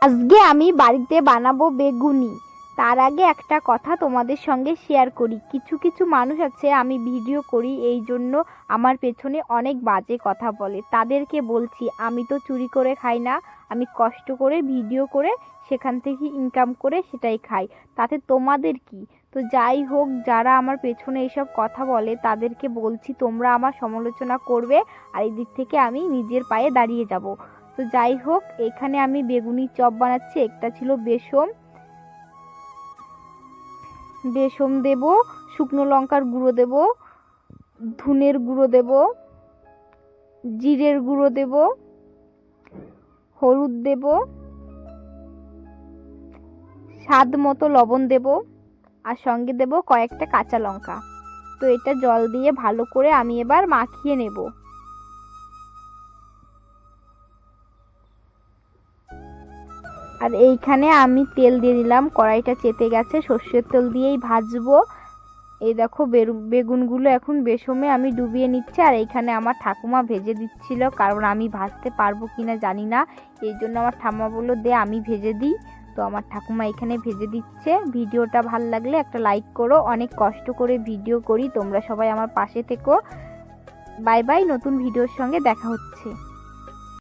আজকে আমি বাড়িতে বানাবো বেগুনি। তার আগে একটা কথা তোমাদের সঙ্গে শেয়ার করি। কিছু কিছু মানুষ আছে, আমি ভিডিও করি এই জন্য আমার পেছনে অনেক বাজে কথা বলে। তাদেরকে বলছি আমি তো চুরি করে খাই না, আমি কষ্ট করে ভিডিও করে সেখান থেকে ইনকাম করে সেটাই খাই। তাতে তোমাদের কি? তো যাই হোক, যারা আমার পেছনে এইসব কথা বলে তাদেরকে বলছি তোমরা আমার সমালোচনা করবে, আর এই দিক থেকে আমি নিজের পায়ে দাঁড়িয়ে যাব। তো যাই হোক, এখানে আমি বেগুনি চপ বানাচ্ছি। একটা ছিল বেসম, বেসম দেব, শুকনো লঙ্কার গুঁড়ো দেব, ধনের গুঁড়ো দেব, জিরের গুঁড়ো দেব, হলুদ দেব, স্বাদ মতো লবণ দেব, আর সঙ্গে দেব কয়েকটা কাঁচা লঙ্কা। তো এটা জল দিয়ে ভালো করে আমি এবার মাখিয়ে নেব। আর এইখানে আমি তেল দিয়ে দিলাম, কড়াইটা চেতে গেছে, সর্ষের তেল দিয়েই ভাজবো। এই দেখো বেগুনগুলো এখন বেসমে আমি ডুবিয়ে নিচ্ছি, আর এইখানে আমার ঠাকুমা ভেজে দিচ্ছিল, কারণ আমি ভাজতে পারবো কিনা জানি না, এই জন্য আমার ঠাম্মা বললো দে আমি ভেজে দিই। তো আমার ঠাকুমা এখানে ভেজে দিচ্ছে। ভিডিওটা ভালো লাগলে একটা লাইক করো। অনেক কষ্ট করে ভিডিও করি, তোমরা সবাই আমার পাশে থেকো। বাই বাই, নতুন ভিডিওর সঙ্গে দেখা হচ্ছে।